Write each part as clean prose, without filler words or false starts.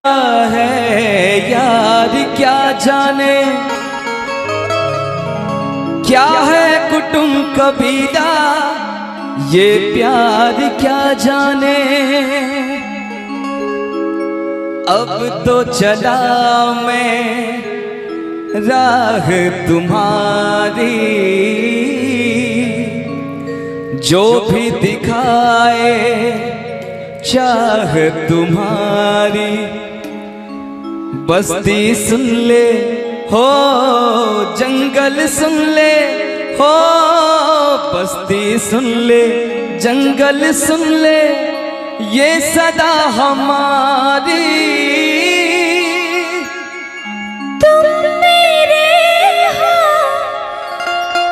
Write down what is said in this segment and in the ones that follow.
है यार क्या जाने, क्या है कुटुंब कबीला, ये प्यार क्या जाने। अब तो चला मैं राह तुम्हारी, जो भी दिखाए चाह तुम्हारी। बस्ती सुन ले हो, जंगल सुन ले हो, बस्ती सुन ले जंगल सुन ले, ये सदा हमारी। तुम मेरे हो,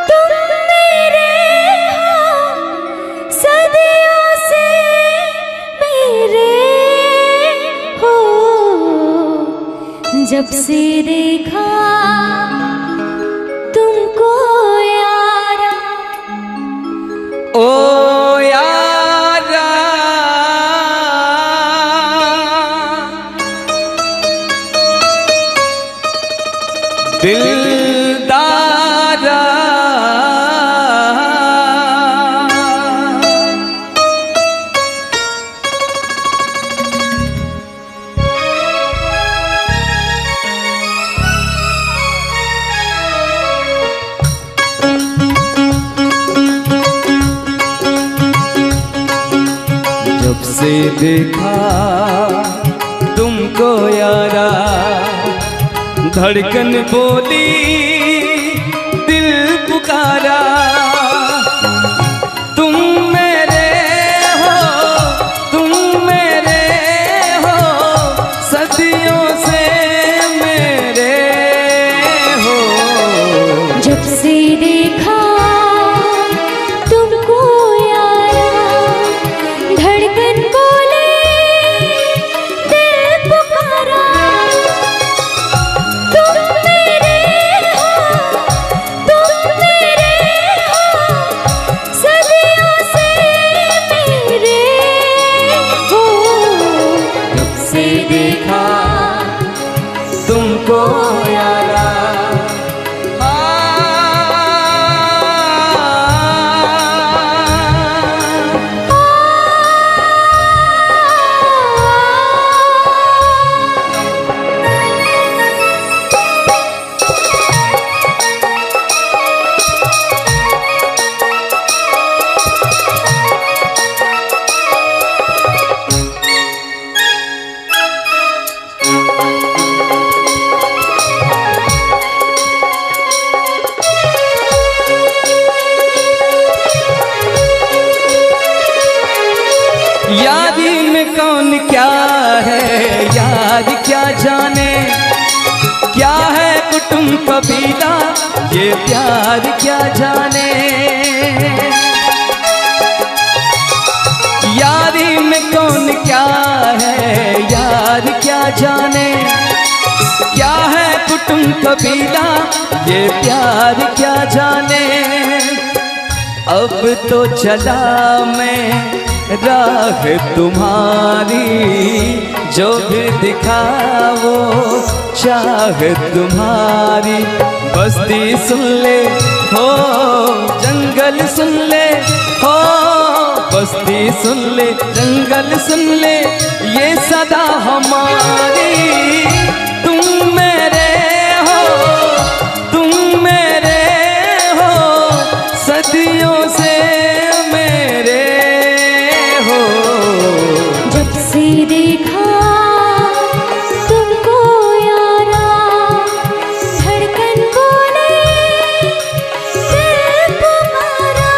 तुम मेरे हो, सदियों से मेरे हो। जब से देखा तुमको यारा, ओ यारा दिलदारा, जब से देखा तुमको यारा, धड़कन बोली दिल पुकारा। तुम मेरे हो, तुम मेरे हो, सदियों से मेरे हो। जब से देखा तुमको यारा, धड़कन बोले दिल पुकारा। तुम मेरे हो, तुम मेरे हो, सदियों से मेरे हो। जब से देखा तुमको यारा, यारी में कौन क्या है यार क्या जाने, क्या है कुटुंब कबीला, ये प्यार क्या जाने। यारी में कौन क्या है यार क्या जाने, क्या है कुटुंब कबीला, ये प्यार क्या जाने। अब तो चला मैं राह तुम्हारी, जो भी दिखाओ चाह तुम्हारी। बस्ती सुन ले हो, जंगल सुन ले हो, बस्ती सुन ले जंगल सुन ले, ये सदा हमारी। तुम मेरे हो, तुम मेरे हो, सदियों से मेरे हो। जब से देखा तुमको यारा, धड़कन बोले दिल पुकारा।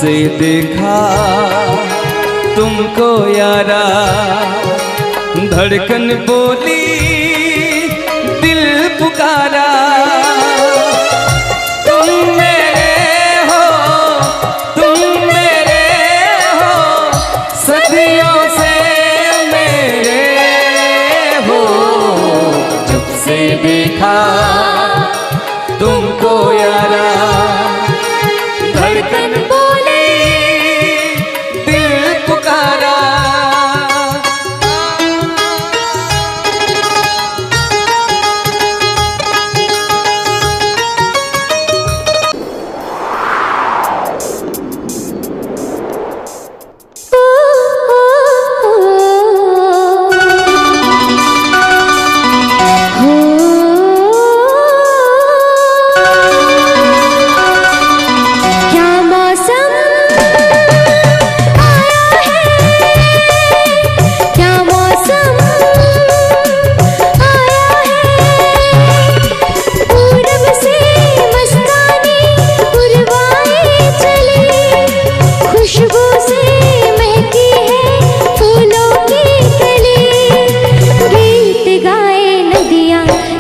से देखा तुमको यारा, धड़कन बोली दिल पुकारा। तुम मेरे हो, तुम मेरे हो, सदियों से मेरे हो। जब से देखा तुमको यारा, धड़कन बोली दिल पुकारा।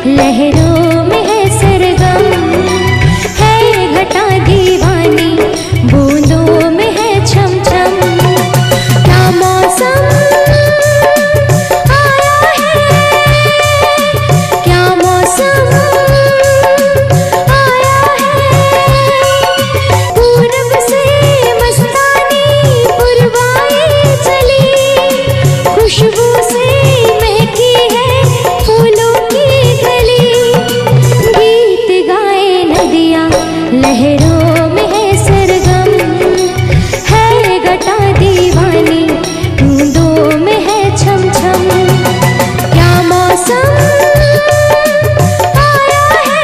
लहरों में है सरगम, है घटा दीवानी, बूंदों में है छम छम। क्या मौसम आया है, क्या मौसम आया है। पूरब से मस्तानी पुरवाए चली, खुशबू से महकी है फूलों की गली। गीत गाए नदियाँ लहरों में है सरगम, है घटा दीवानी, बूंदों में है छम छम। क्या मौसम आया है।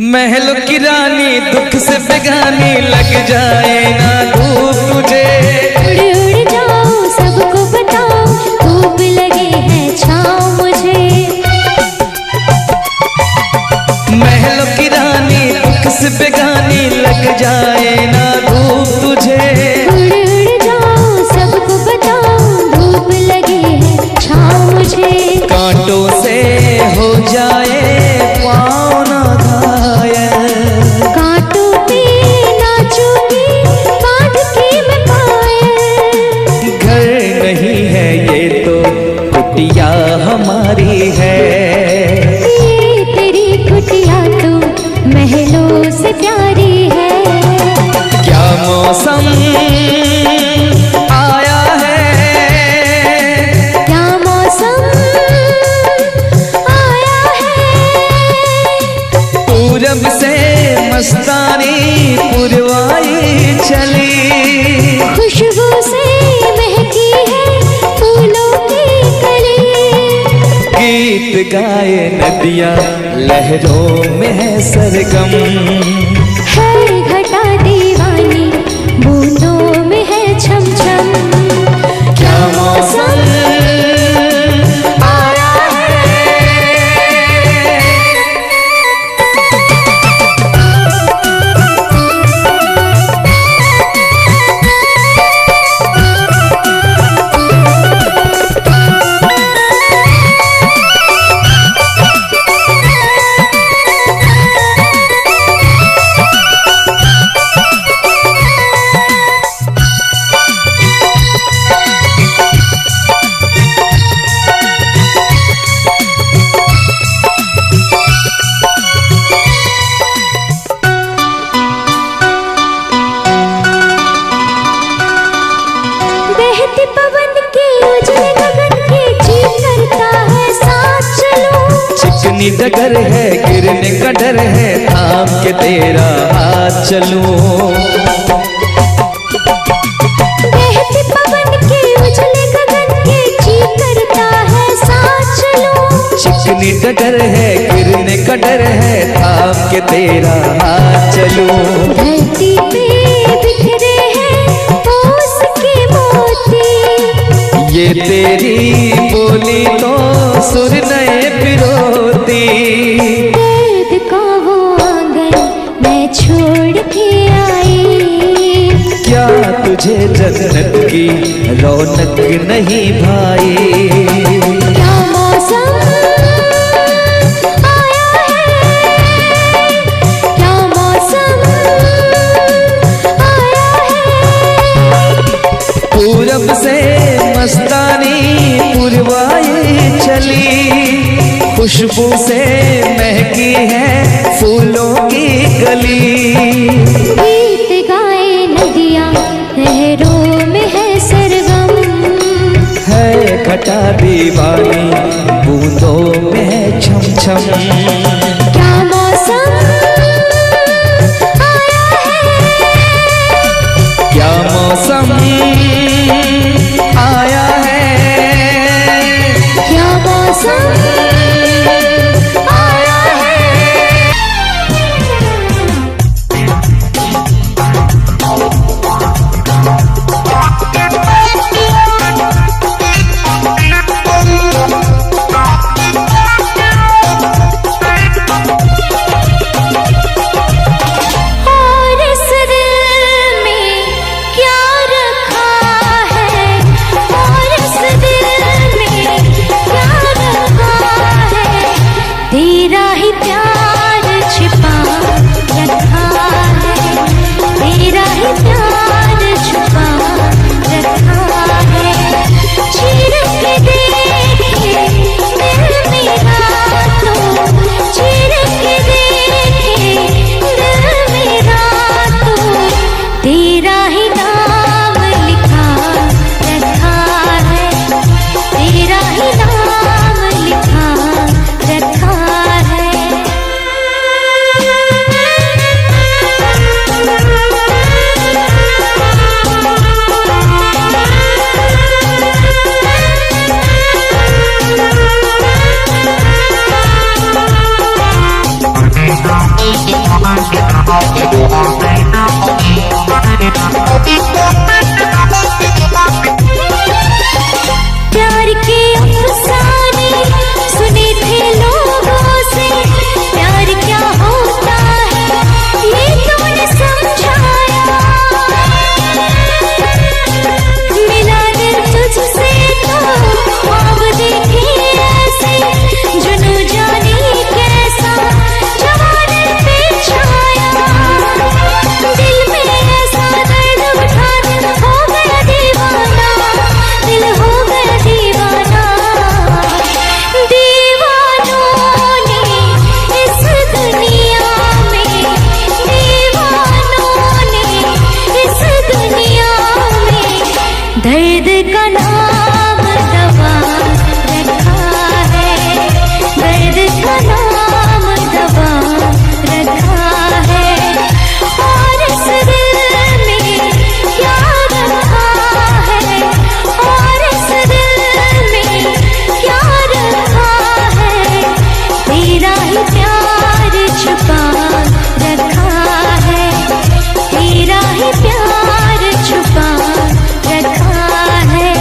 महलों की रानी दुख से बेगानी, लग जाए ना धूप तुझे। उड़ उड़ जाओ सबको बताओ, धूप लगे है छाँव मुझे। महलों की रानी दुख से बेगानी, लग जाए ना धूप तुझे। उड़ उड़ जाओ सबको बताओ, धूप लगे है छाँव मुझे। कांटों से हो जाए पाँव ना घायल, कांटों पे नाचूंगी बांध के मैं पायल। घर नहीं है ये तो कुटिया हमारी है। ये तेरी कुटिया तो महलों से प्यारी है। क्या मौसम आया है, क्या मौसम आया है। पूरब से मस्तानी पुरवाई चली, खुशबू से महकी है फूलों की कली। गीत गाए नदियाँ लहरों में है सरगम, है घटा दीवानी, बूंदों में है छम छम। क्या मौसम आया है। चिकनी डगर है, गिरने का डर है, थाम के तेरा हाथ चलूं। बहते पवन के उजले गगन के जी करता है साथ चलूं। चिकनी डगर है, गिरने का डर है, थाम के तेरा हाथ चलूं। धरती पे बिखरे हैं ओस के मोती, ये तेरी बोली तो सुर नए पिरोती। दर्द का वो आंगन मैं छोड़ के आई, क्या तुझे जन्नत की रौनक नहीं भाई? क्या मौसम आया है, क्या मौसम आया है। पूरब से मस्तानी पुरवाई चली, खुशबू से महकी है फूलों की गली। गीत गाए नदियाँ लहरों में है सरगम, है घटा दीवानी बूंदों में है छम छम। क्या मौसम आया है, क्या मौसम आया है, क्या मौसम आया है। और इस दिल में क्या रखा है, और इस दिल में क्या रखा है। तेरा ही प्यार छिपा रखा है, तेरा ही प्यार छुपा रखा है। चीर के देखे दिल मेरा तो, चीर के देखे दिल मेरा तो, तेरा ही नाम लिखा रखा है, तेरा ही नाम लिखा रखा है। प्यार के अफसाने सुने थे लोगों से, प्यार क्या होता है ये तूने समझाया। मिला दिल तुझसे तो ख्वाब देखे ऐसे, जुनू जाने कैसा जवानी पे छाया। दिल में ऐसा दर्द उठा, दिल हो गया दीवाना, दिल हो गया दीवाना। दीवानों ने इस दुनिया में, दीवानों ने इस दुनिया में दर्द का नाम दवा रखा है, दर्द का नाम दवा रखा है। और इस दिल में क्या रखा है, और इस दिल में क्या रखा है। तेरा ही प्यार छुपा रखा है, तेरा ही प्यार छुपा रखा है।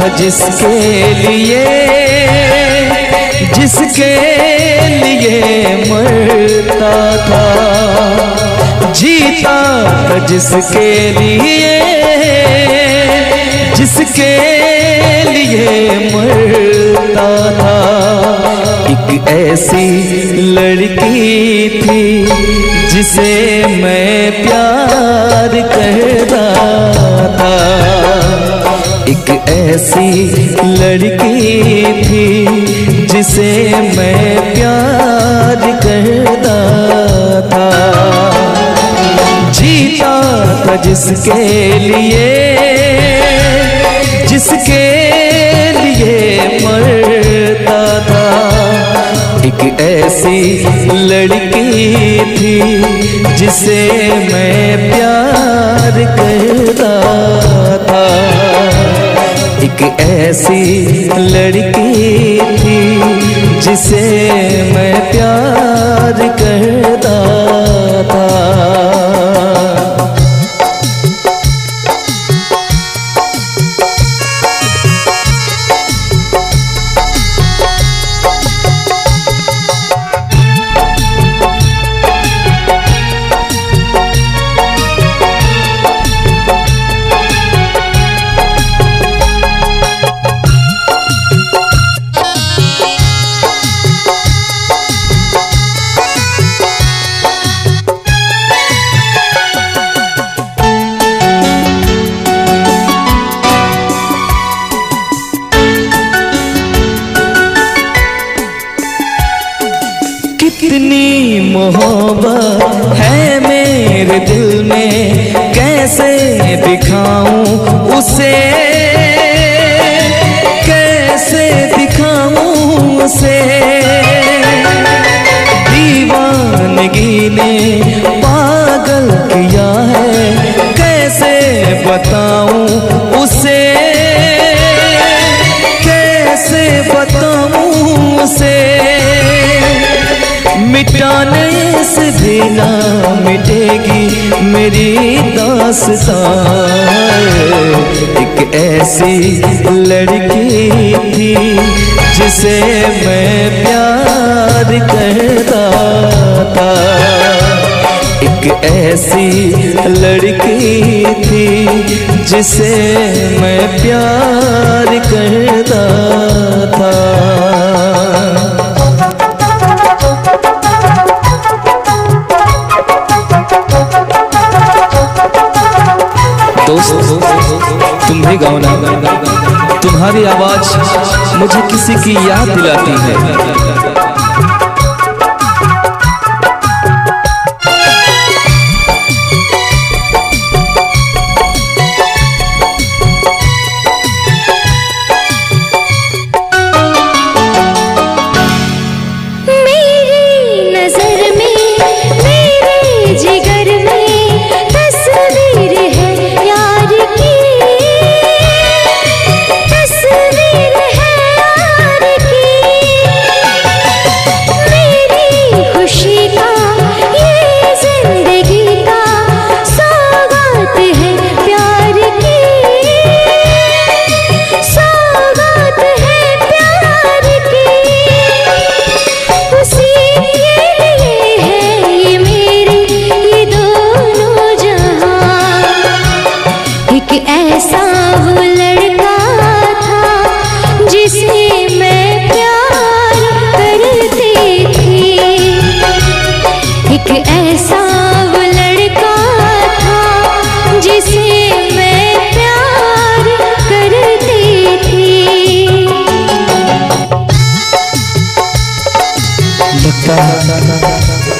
था जिसके लिए मरता था, जीता था जिसके लिए मरता था। एक ऐसी लड़की थी जिसे मैं प्यार करता था, एक ऐसी लड़की थी जिसे मैं प्यार करता था, जीता था जिसके लिए मरता था। एक ऐसी लड़की थी जिसे मैं प्यार करता था, एक ऐसी लड़की थी जिसे मैं प्यार करता था। कितनी मोहब्बत है मेरे दिल में, कैसे दिखाऊं उसे, कैसे दिखाऊं उसे। दीवानगी ने पागल किया है, कैसे बताऊं उसे, कैसे बताऊं उसे। मिटाने से भी ना मिटेगी मेरी दास्तां। एक ऐसी लड़की थी जिसे मैं प्यार करता था, एक ऐसी लड़की थी जिसे मैं प्यार करता था। दोस्त तुम भी गाओ ना, तुम्हारी आवाज मुझे किसी की याद दिलाती है।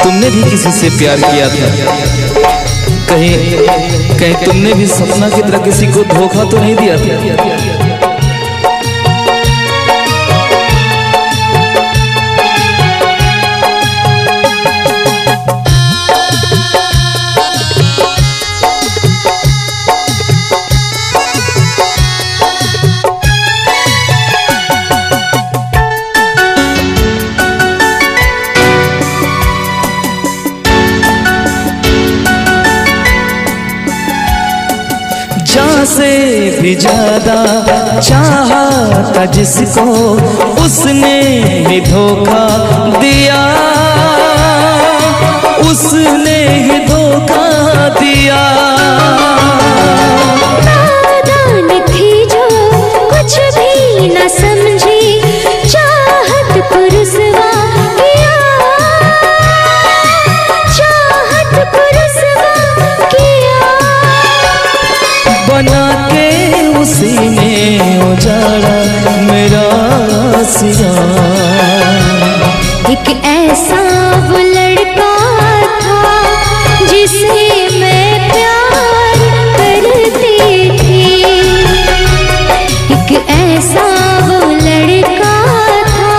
तुमने भी किसी से प्यार किया था, कहीं तुमने भी सपना की तरह किसी को धोखा तो नहीं दिया था? से भी ज्यादा चाहा था जिसको उसने ही धोखा दिया, उसने ही धोखा दिया। नादान थी जो कुछ भी न समझी, चाहत को रुसवा किया, चाहत को रुसवा किया। बना के उसी ने उजाड़ा मेरा सिया। एक ऐसा वो लड़का था जिसे मैं प्यार करती थी, एक ऐसा वो लड़का था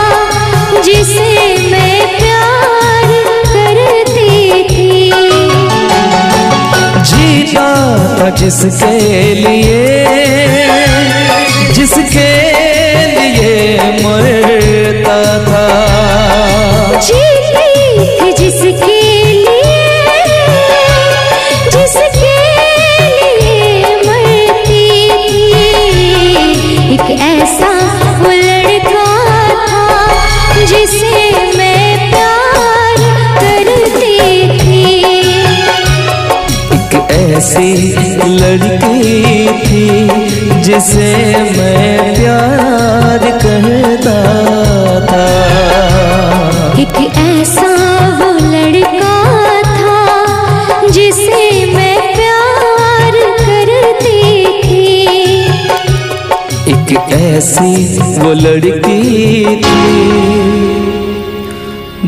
जिसे मैं प्यार करती थी। जीता था जिसके लिए, जिसके लिए मरता था। जीती थी जिसके लिए, जिसके लिए मरती थी। एक ऐसा वो लड़का था जिसे मैं प्यार करती थी। एक ऐसी लड़की थी जिसे मैं प्यार करता था। एक ऐसा वो लड़का था जिसे मैं प्यार करती थी। एक ऐसी वो लड़की थी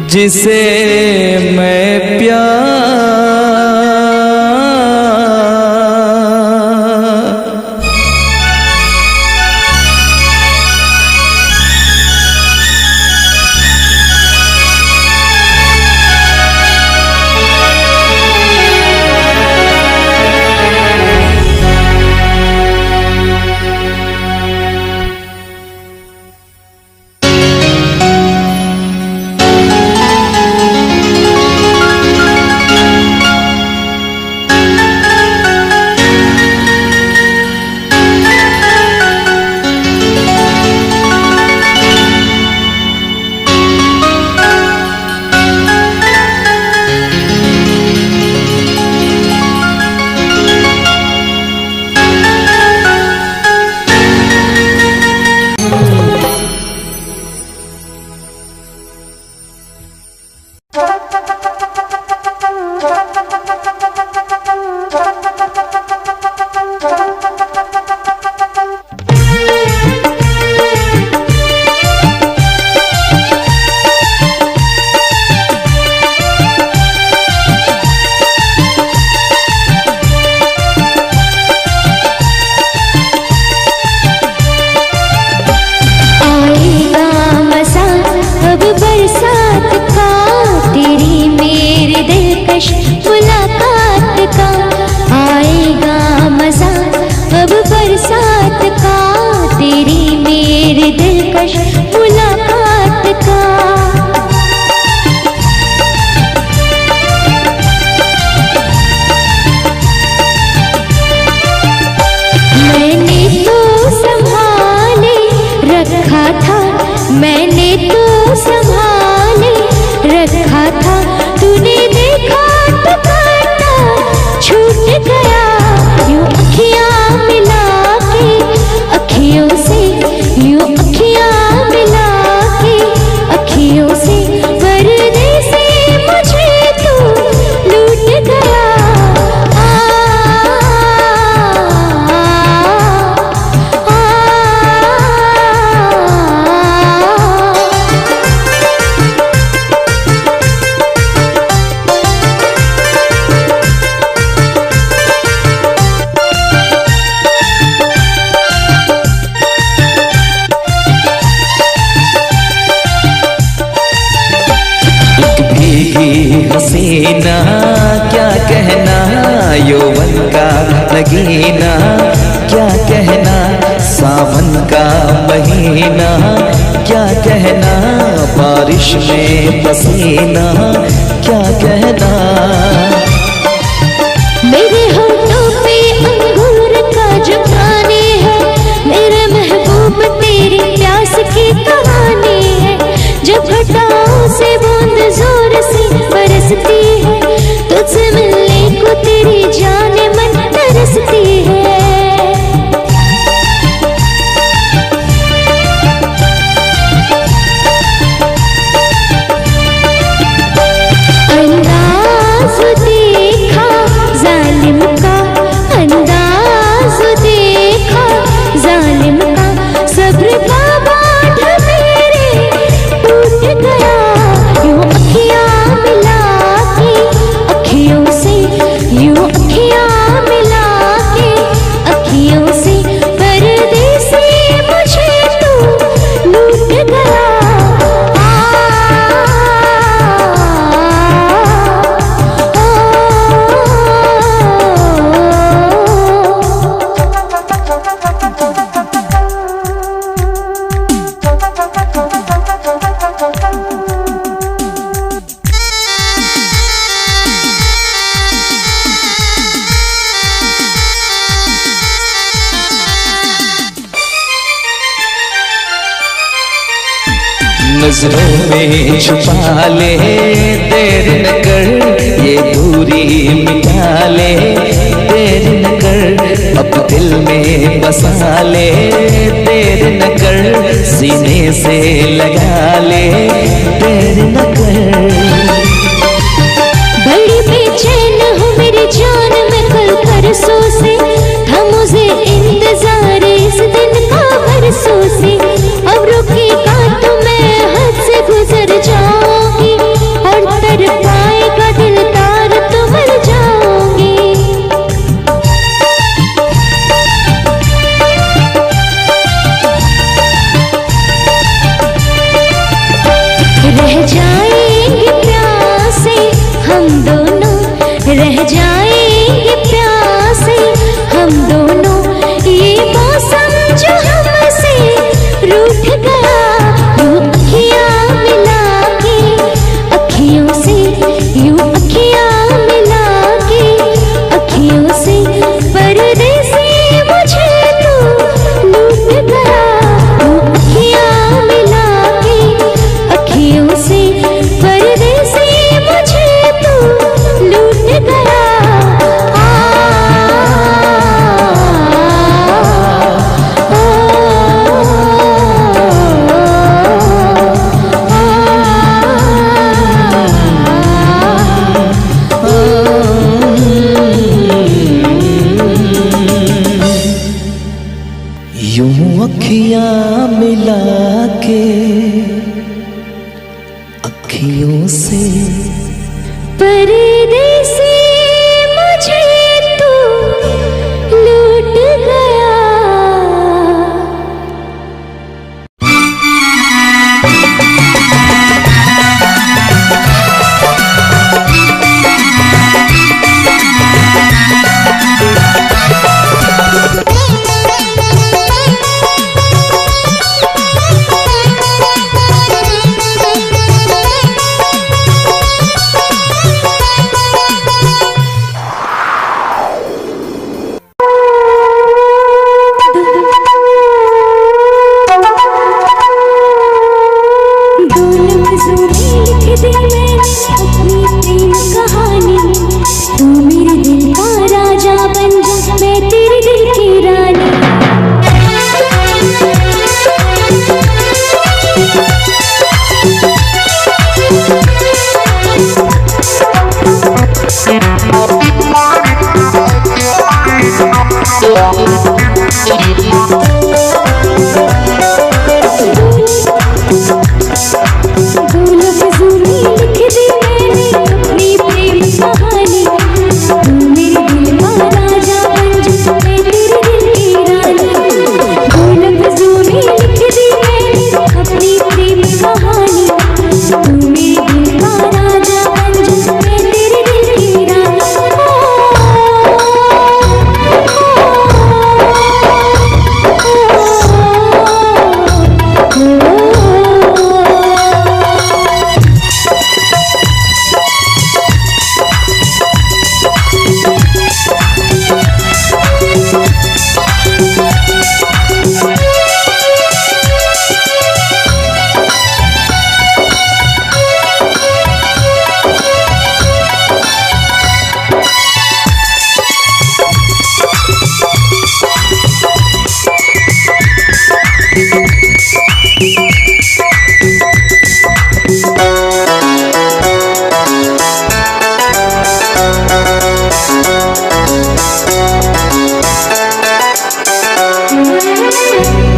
जिसे मैं प्यार हसीना क्या कहना, यौवन का नगीना क्या कहना, सावन का महीना क्या कहना, बारिश में पसीना क्या कहना। मेरे होठों पे अंगूर का जो पानी है छटाओं से बूंद जोर से बरसती है, तुझसे मिलने को तेरी जाने मन तरसती है। अंदाज देखा जालिम का, अंदाज देखा जालिम का, सब्र का बांध मेरे टूट गया। यूं अखियां मिला के अखियों से, यूं अखियां मिला के अखियों से, परदेसी मुझे तू लूट गया। नजरों में छुपा ले, देर न कर, ये दूरी मिटा ले, देर न कर, अब दिल में बसा ले, देर न कर, सीने से लगा ले, देर न कर। बड़ी बेचैन हूँ मेरी जान मैं कल परसों से, था मुझे इंतजार इस दिन का बरसों से। अब रुकेगा तो मैं हद से गुजर जाऊंगी, और तर पाएगा दिल तार तो मर जाऊंगी। रह जाएंगे प्यासे हम दोनों, रह जाएंगे प्यासे हम दोनों, ये मौसम जो हमसे रूठ गया। यूं अखियां मिला के अखियों से, यूं अखियां मिला के अखियों से, परदेसी मुझे तू लूट गया। यूं अखियां मिला के अखियों से, परदेसी मुझे तू लूट गया। यूं अखियां मिला के अखियों से, परदेसी मुझे तू लूट गया।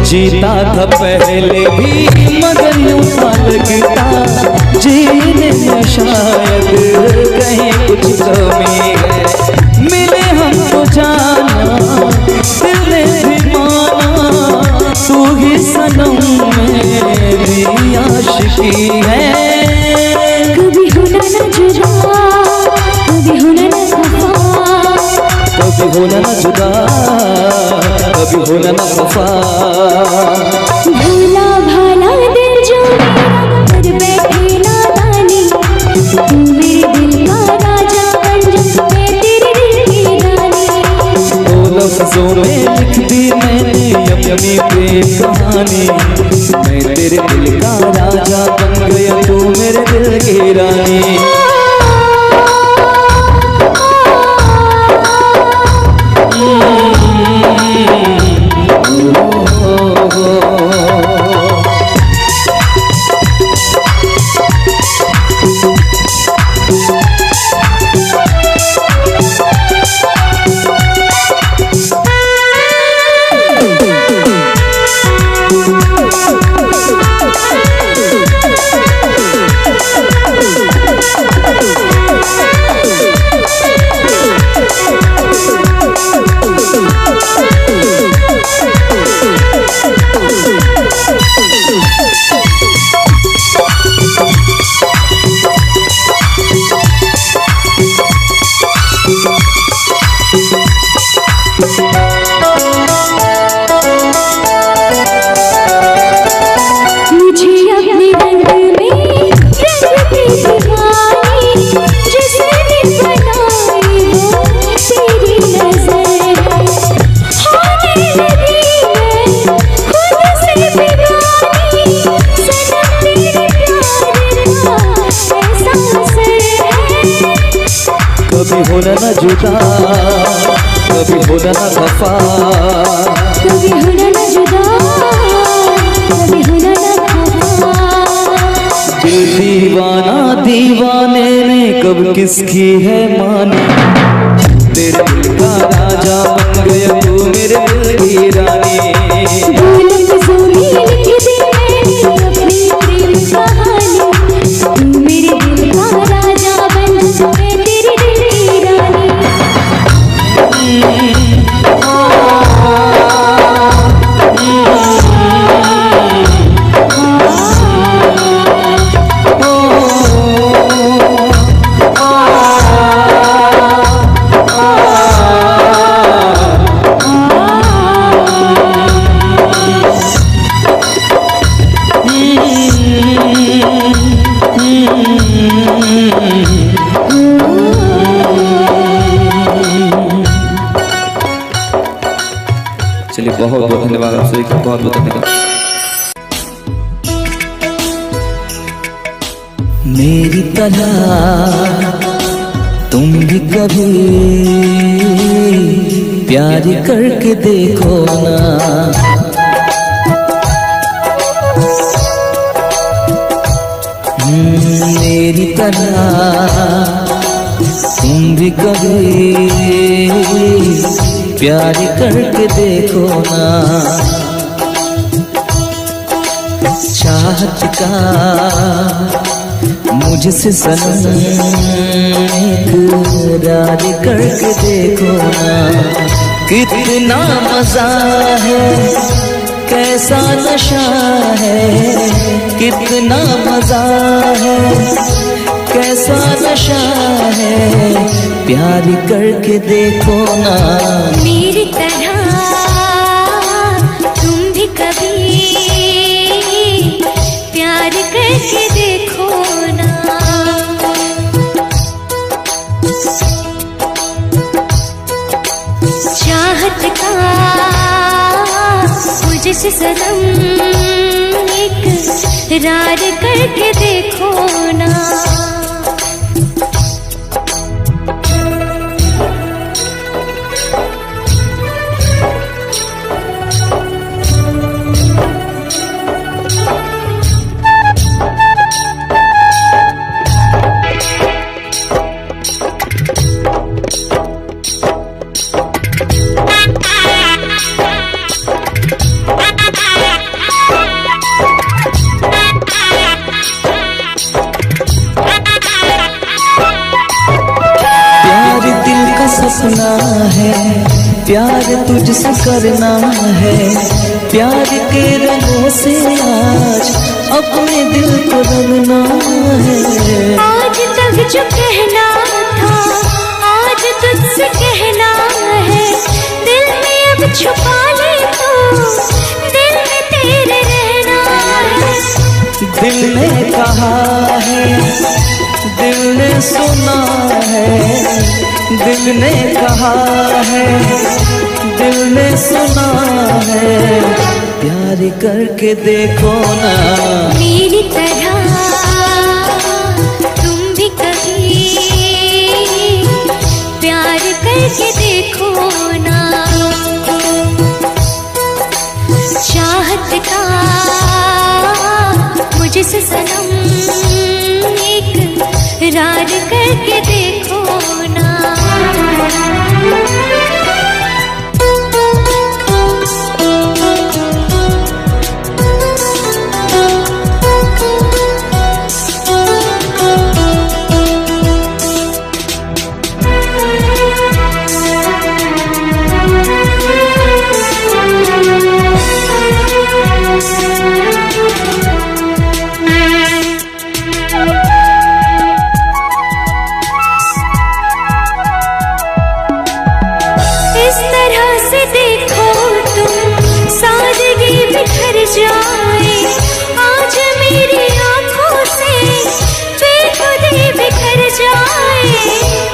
जीता था पहले भी मगर यूं था लगता जीने में शायद कहीं कुछ कमी है। मिले हमको जाना दिल ने भी माना तू ही सनम मेरी आशिकी है। कभी होना न जुदा कभी होना न खफा कभी होना न जुदा कभी होना न खफा। भोला भाला दिल जो मेरा कर बैठे नादानी तू मेरे दिल का राजा बन जा मैं तेरे दिल की रानी। दो लफ्जों में लिख दी मैंने अपनी प्रेम कहानी मैं तेरे दिल का राजा बन गया तू मेरे दिल की रानी। कभी होना न जुदा कभी होना न खफा कभी होना न जुदा कभी होना न खफा। दिल दीवाना दीवाने ने कब किसकी है मानी तेरे दिल का राजा बन गया तू मेरे दिल की रानी। अपनी प्रेम कहानी तू मेरे दिल का राजा बन जा मैं तेरे दिल की रानी। चलिए बहुत बहुत धन्यवाद आप सभी का बहुत बहुत धन्यवाद। मेरी तरह तुम भी कभी प्यार करके देखो ना मेरी तरह तुम भी कभी प्यार करके देखो ना। चाहत का मुझसे सनम इकरार करके देखो ना। कितना मजा है कैसा नशा है कितना मजा है कैसा नशा है प्यार करके देखो ना। मेरी तरह तुम भी कभी प्यार करके देखो ना। चाहत का मुझसे सनम इकरार करके देखो ना। बसना है, प्यार तुझसे करना है, प्यार के रंगों से आज अपने दिल को रंगना है। आज तक जो कहना था आज तुझसे कहना है, दिल में अब छुपा ले तो दिल में तेरे रहना है। दिल ने कहा है, दिल ने सुना है, दिल ने कहा है, दिल ने सुना है, प्यार करके देखो ना मेरी तरह तुम भी कभी प्यार करके देखो ना। चाहत का मुझसे सनम इकरार करके देखो ना।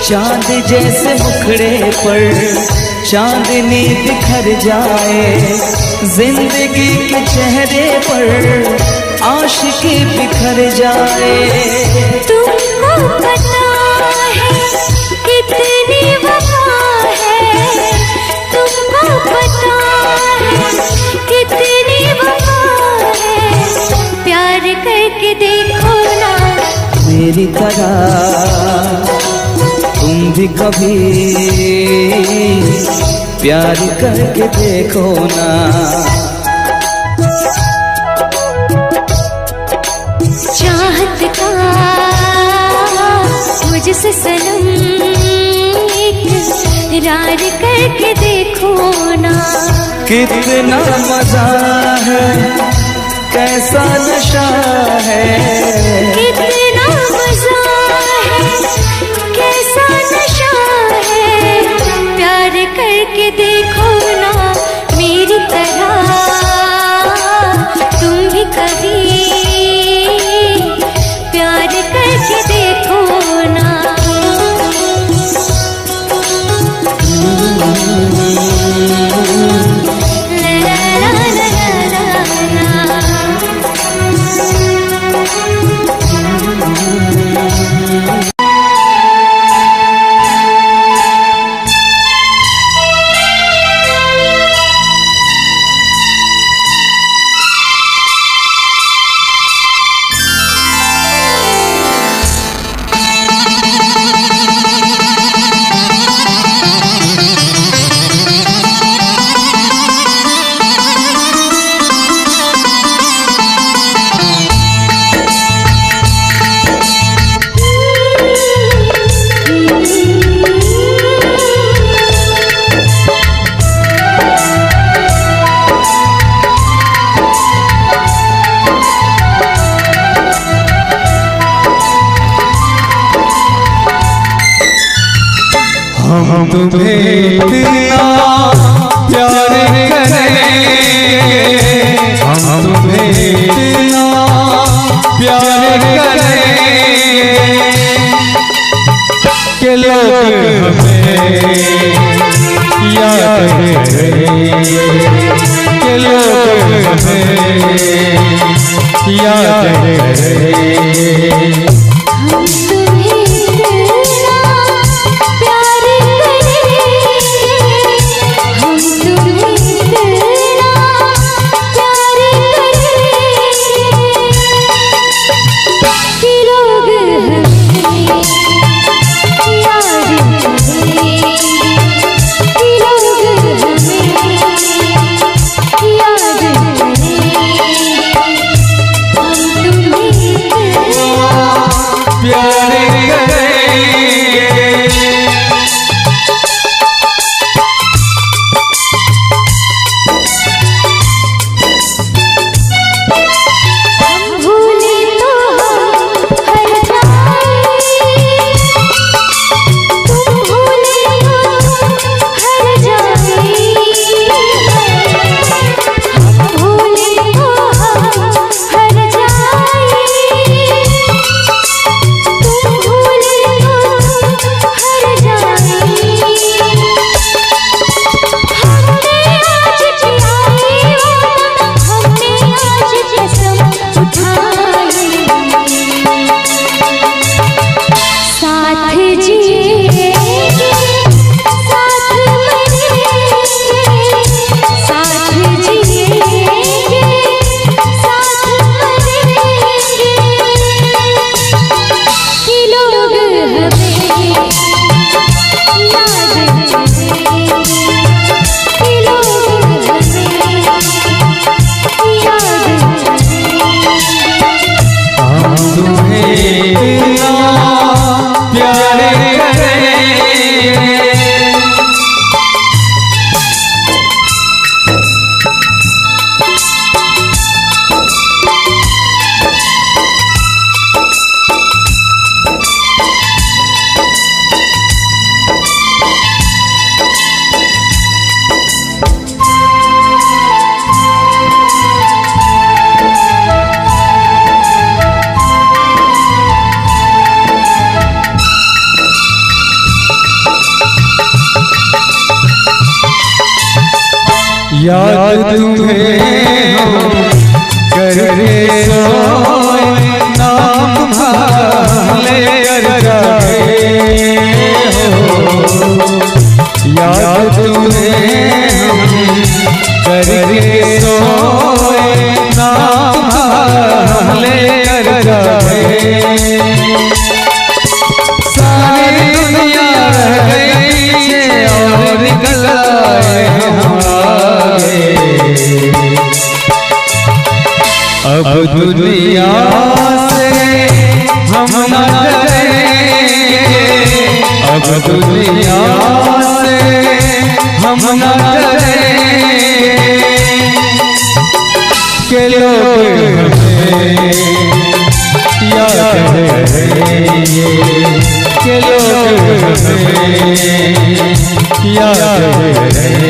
चांद जैसे मुखड़े पर चांदनी बिखर जाए, जिंदगी के चेहरे पर आशिकी बिखर जाए। तुमको पता है कितनी वफा है, तुमको पता है कितनी वफा है, प्यार करके देखो ना मेरी तरह तुम भी कभी प्यार करके देखो ना। चाहत का मुझसे सनम इकरार करके देखो ना। कितना मजा है, कैसा नशा है, कितना मजा है, कैसा नशा है, प्यार करके देखो ना मेरी तरह तुम भी कभी प्यार करके देखो ना। ला ला ला ला ला हम तुम्हें इतना प्यार करेंगे, हम तुम्हें इतना प्यार करेंगे कि लोग हमें याद करेंगे, कि लोग हमें याद करेंगे। प्यार याद तुम्हें हम करके सोए, नाम तुम्हारे जागे हो। याद तुम्हें हम करके सोए, नाम तुम्हारे जागे। सारी दुनिया रह गई पीछे और निकल आए हम आगे। अब दुनिया से हम न डरेंगे, अब दुनिया से हम न डरेंगे। के लोग हमें याद करेंगे, के लोग हमें याद करेंगे।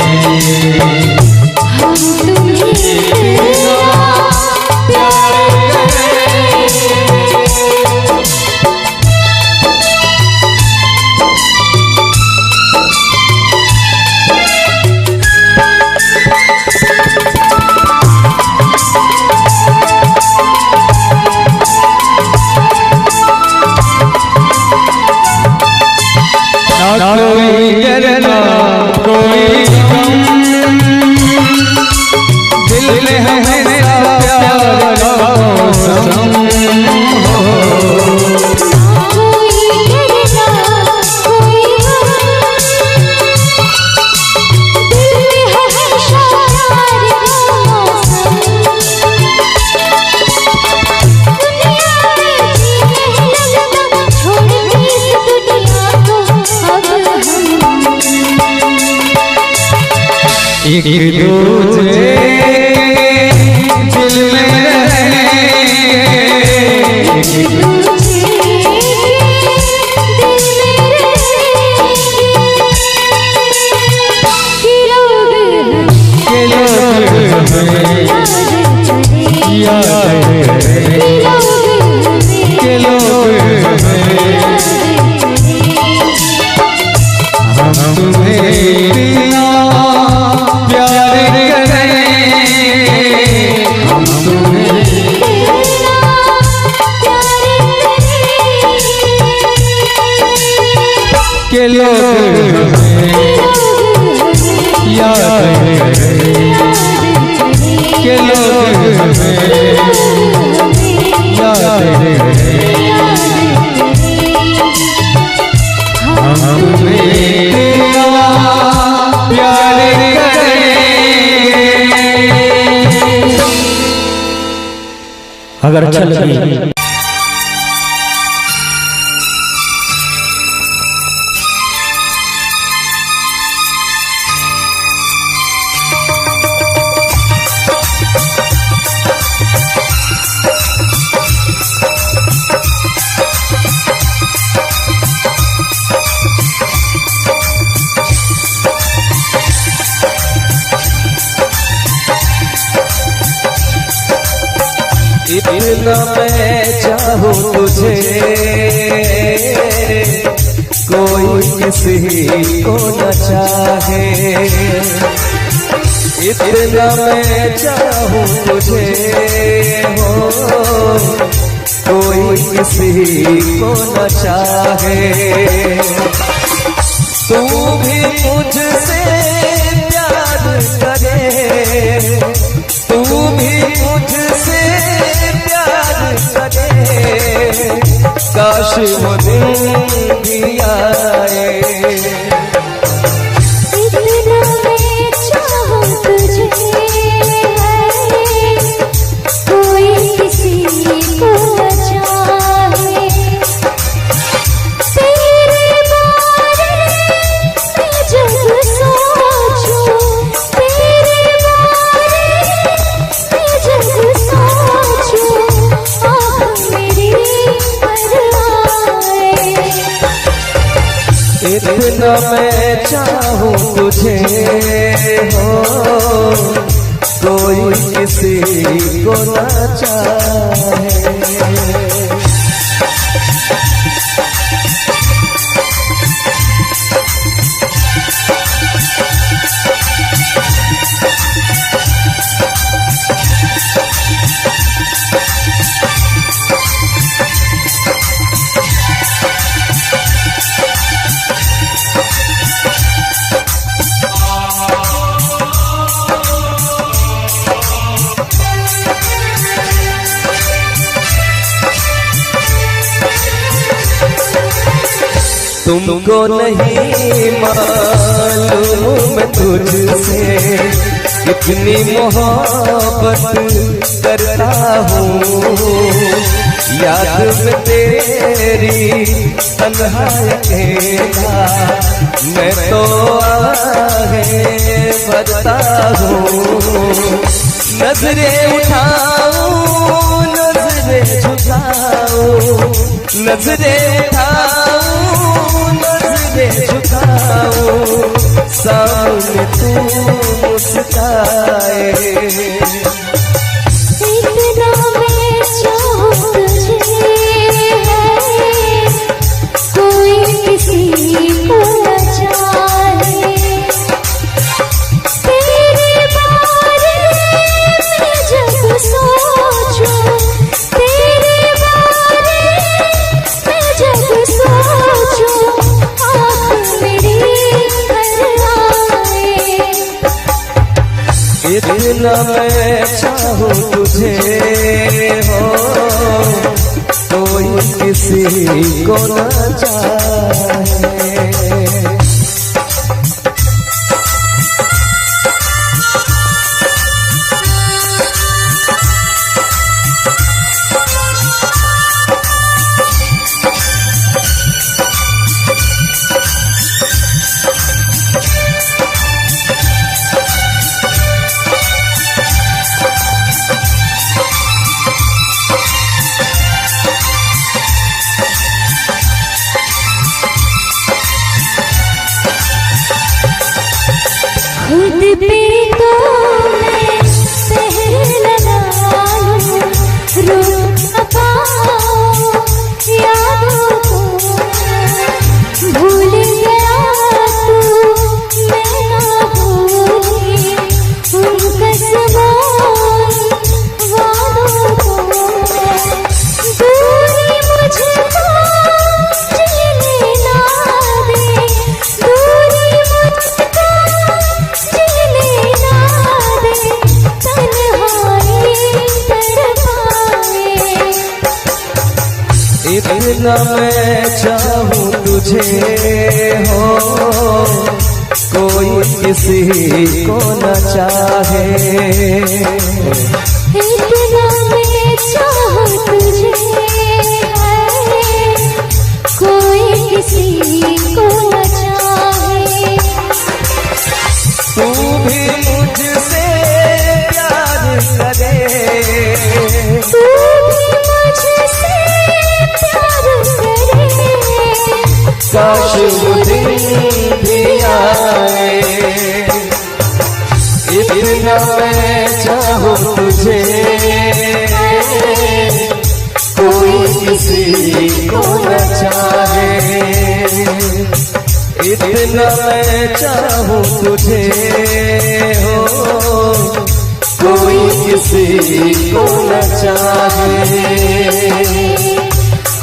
ना कोई डरना कोई गम, दिल में हमेशा प्यार का मौसम हो। कोई डरना कोई गम, दिल में हमेशा प्यार का मौसम। दुनिया में जीने लगना, छोड़ दी इस दुनिया को अब हम। एक दूसरे दिल में रहेंगे, एक दूसरे दिल में रहेंगे। कि लोग के लोग हमें याद करें, याद करें, के लोग हमें। हम तुम्हें बिना प्यार करेंगे, हम तुम्हें के लोग हमें याद करें, के लोग हमें याद करें। हम तुम्हें बिना प्यार करेंगे। अगर अच्छा लगे इतना मैं चाहूँ तुझे, कोई किसी को न चाहे। इतना मैं चाहूँ तुझे हो, कोई किसी को न चाहे। तू भी मुझसे प्यार करे, तू भी मुझसे प्यार करे। काश वो दिन भी आ इतना मैं चाहूं तुझे कोई किसी को न चाहे तेरे बारे में जब सोचूं तेरे बारे में जब सोचूं आँख मेरी भर आए। इतना मैं चाहूं तुझे हो कोई किसी को न चाहे। तुमको नहीं मालूम मैं तुझसे कितनी मोहब्बत करता हूँ। याद में तेरी तन्हा अकेला मैं तो आहें भरता हूँ। नजरें उठाऊं नजरें झुकाऊं नजरें उठाऊं नजरें झुकाऊं सामने तू मुस्काए। इतना मैं चाहूं तुझे कोई किसी को न चाहे तेरे बारे में जब सोचूं तेरे बारे में जब सोचूं आँख मेरी भर आए। इतना मैं चाहूं तुझे हो कोई किसी को न चाहे। खुद पे तो मैं सहर लगा लूं रोक न पाऊं यादों को भूल गया तू मैं ना भूली उन कसमों वादों को। दूरी मुझको जीने ना दे दूरी मुझको जीने ना दे तन्हाई तड़पाए। इतना मैं चाहूं तुझे हो कोई किसी को न चाहे। इतना मैं चाहूं तुझे कोई किसी को न चाहे। तू भी मुझसे प्यार करे तू भी मुझसे प्यार करे काश वो दिन भी आए। इतना मैं चाहूं तुझे कोई किसी को न चाहे। इतना मैं चाहूं तुझे हो कोई किसी को न चाहे।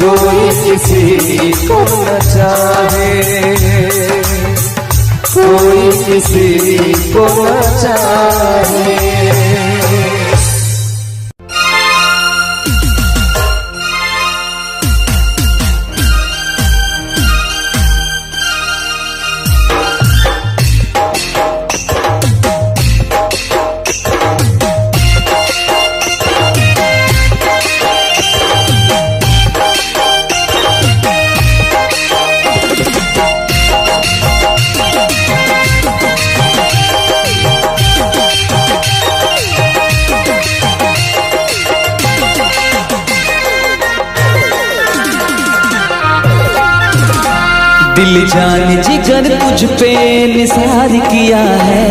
कोई किसी को न चाहे कोई किसी को न चाहे। दिल जान जिगर तुझ पे निसार किया है,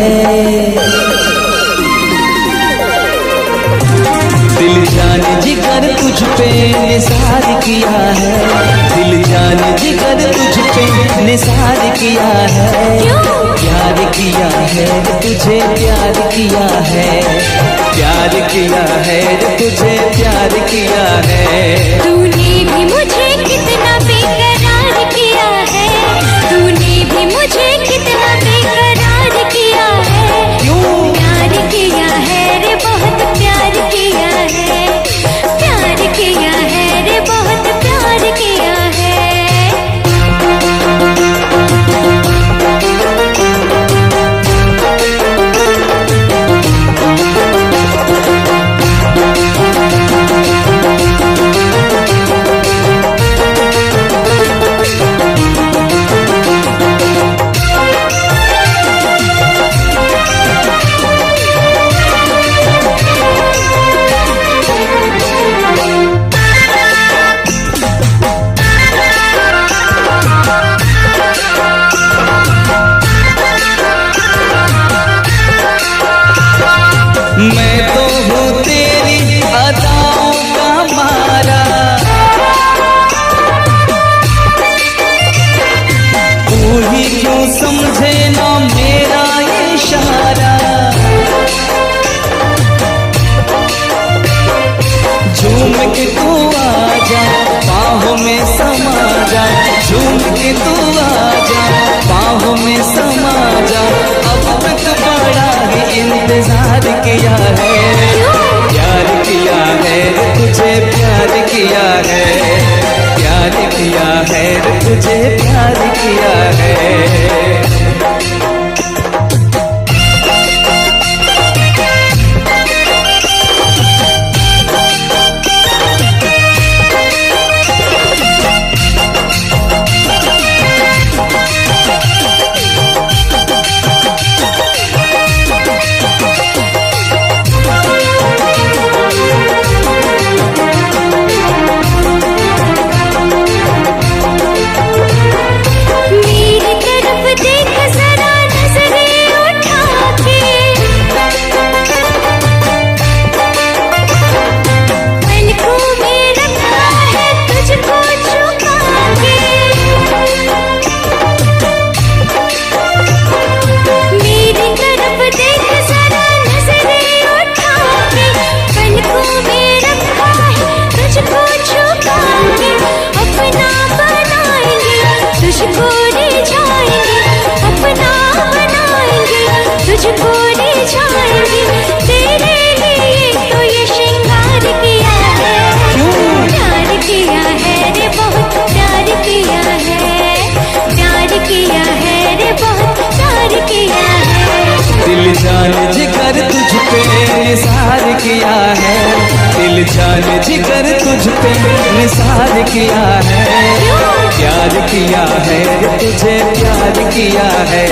दिल जान जिगर तुझ पे निसार किया है, दिल जान जिगर तुझ पे निसार किया है, प्यार किया है तुझे प्यार किया है, प्यार किया है तुझे प्यार किया है। तूने भी मुझे कितना बेकरार किया है, तूने भी मुझे कितना बेकरार किया है, क्यों प्यार किया है रे बहुत प्यार किया है, प्यार किया है रे बहुत प्यार किया है। मैं तो हूँ तेरी अदाओं का मारा, तू ही क्यों समझे ना मेरा इशारा, झूम के तू आजा बाहों में समा जा, झूम के तू आजा बाहों में समा जा, अब तक बड़ा ही इंतजार किया है, प्यार किया है तुझे प्यार किया है, प्यार किया है तुझे प्यार किया है। मेरी तरफ देख जरा नजरें उठा के, पलकों में रखा है तुझको छुपा के, मेरी तरफ देख जरा नजरें उठा के, पलकों में रखा है तुझको छुपा के, अपना बनाएंगे तुझको रिझाएंगे, अपना बनाएंगे तुझको रिझाएंगे, तेरे लिए तो ये श्रृंगार किया है, प्यार किया है रे बहुत प्यार किया है, प्यार किया है रे बहुत प्यार किया है। दिल जान जिगर तुझ पे निसार किया है, दिल जान जिगर तुझ पे निसार किया है, प्यार किया है तुझे प्यार किया है,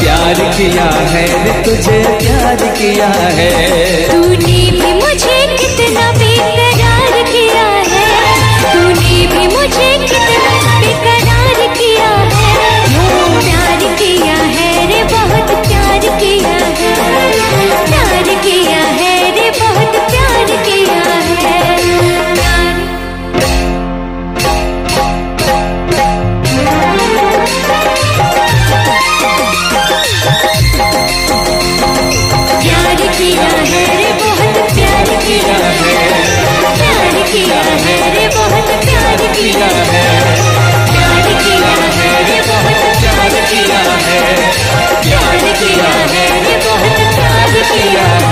प्यार किया है तुझे प्यार किया है। तूने भी मुझे कितना बेकरार किया है, तूने भी मुझे कितना बेकरार किया है, प्यार किया है रे बहुत प्यार किया है, प्यार किया है रे बहुत प्यार किया है, प्यार किया है रे बहुत प्यार किया है, प्यार किया है रे बहुत प्यार किया है, प्यार किया है रे बहुत प्यार किया है, प्यार किया है रे बहुत प्यार किया है।